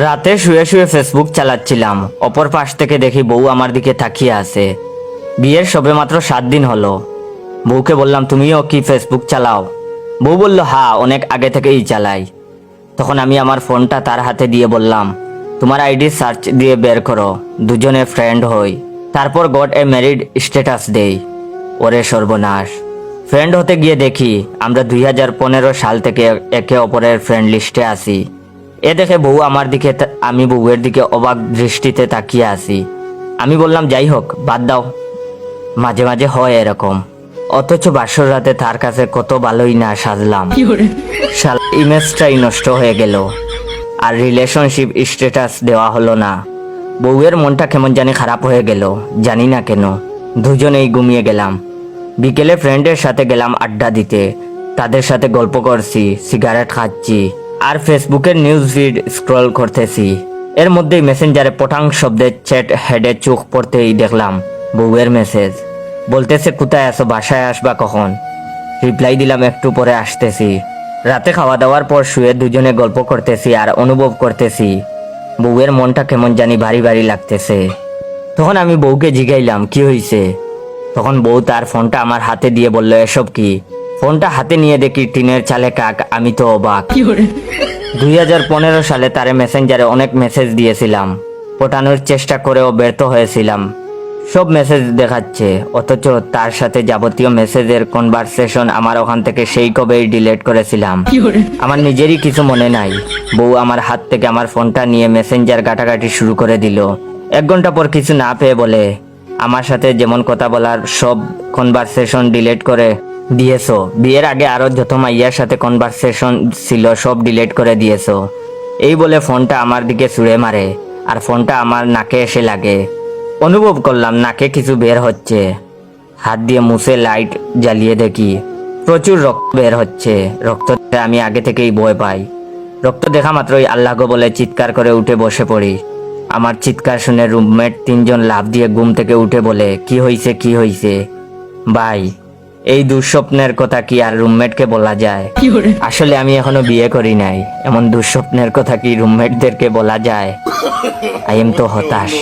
রাতে শুয়ে শুয়ে ফেসবুক চালাচ্ছিলাম, অপর পাশ থেকে দেখি বউ আমার দিকে তাকিয়ে আছে। বিয়ের সবেমাত্র 7 দিন হলো। বউকে বললাম, তুমিও কি ফেসবুক চালাও? বউ বলল, হ্যাঁ, অনেক আগে থেকেই চালাই। তখন আমি আমার ফোনটা তার হাতে দিয়ে বললাম, তোমার আইডি সার্চ দিয়ে বের করো, দুজনে ফ্রেন্ড হই, তারপর গট এ ম্যারিড স্ট্যাটাস দেই। ওরে সর্বনাশ! ফ্রেন্ড হতে গিয়ে দেখি আমরা 2015 সাল থেকে একে অপরের ফ্রেন্ড লিস্টে আছি। এ দেখে বউ আমার দিকে, আমি বউয়ের দিকে অবাক দৃষ্টিতে তাকিয়ে আছি। আমি বললাম, যাই হোক, বাদ দাও, মাঝে মাঝে হয় এরকম। অথচ বাসর রাতে তার কাছে কত ভালোই না সাজলাম, ইমেজটাই নষ্ট হয়ে গেল, আর রিলেশনশিপ স্ট্যাটাস দেওয়া হলো না। বউয়ের মনটা কেমন জানি খারাপ হয়ে গেল, জানি না কেন। দুজনেই ঘুমিয়ে গেলাম। বিকেলে ফ্রেন্ডের সাথে গেলাম আড্ডা দিতে। তাদের সাথে গল্প করছি, সিগারেট খাচ্ছি, আর ফেসবুকের নিউজ ফিড স্ক্রল করতেছি। এর মধ্যেই মেসেঞ্জারে পটাং শব্দে চ্যাট হেডে চোখ পড়তেই দেখলাম বউয়ের মেসেজ। বলতেছে, কোথায় আছো, বাসায় আসবা কখন? রিপ্লাই দিলাম, একটু পরে আসতেছি। রাতে খাওয়া দাওয়ার পর শুয়ে দুজনে গল্প করতেছি আর অনুভব করতেছি বউয়ের মনটা কেমন জানি ভারী ভারী লাগতেছে। তখন আমি বউকে জিগাইলাম, কি হয়েছে? তখন বউ তার ফোনটা আমার হাতে দিয়ে বলল, এসব কি? ফোনটা হাতে নিয়ে দেখি টিনের চালে কাক। আমি তো অবাক। 2015 সালে তারে মেসেঞ্জারে অনেক মেসেজ দিয়েছিলাম, পটানোর চেষ্টা করেও ব্যর্থ হয়েছিলাম। সব মেসেজ দেখাচ্ছে, অথচ তার সাথে যাবতীয় মেসেজের কনভারসেশন আমার ওখান থেকে সেই কবেই ডিলিট করেছিলাম। আমার নিজেরই কিছু মনে নাই। বউ আমার হাত থেকে আমার ফোনটা নিয়ে মেসেঞ্জার ঘাটাঘাটি শুরু করে দিল। 1 ঘন্টা পর কিছু না পেয়ে বলে, আমার সাথে যেমন কথা বলার সব কনভারসেশন ডিলিট করে দিয়েছো, বিয়ের আগে আরো যত মাইয়ার সাথে কনভারসেশন ছিল সব ডিলিট করে দিয়েছো। এই বলে ফোনটা আমার দিকে ছুঁড়ে মারে, আর ফোনটা আমার নাকে এসে লাগে। অনুভব করলাম নাকে কিছু বের হচ্ছে। হাত দিয়ে মুছে লাইট জ্বালিয়ে দেখি প্রচুর রক্ত বের হচ্ছে। রক্ত আমি আগে থেকেই ভয় পাই। রক্ত দেখা মাত্রই আল্লাহ গো বলে চিৎকার করে উঠে বসে পড়ি। আমার চিৎকার শুনে রুমমেট 3জন লাফ দিয়ে ঘুম থেকে উঠে বলে, কি হইছে, কি হইছে? ভাই, এই দুঃস্বপ্নের কথা কি আর রুমমেটকে বলা যায়? আসলে আমি এখনো বিয়ে করি নাই, এমন দুঃস্বপ্নের কথা কি রুমমেটদেরকে বলা যায়? আই এম তো হতাশ।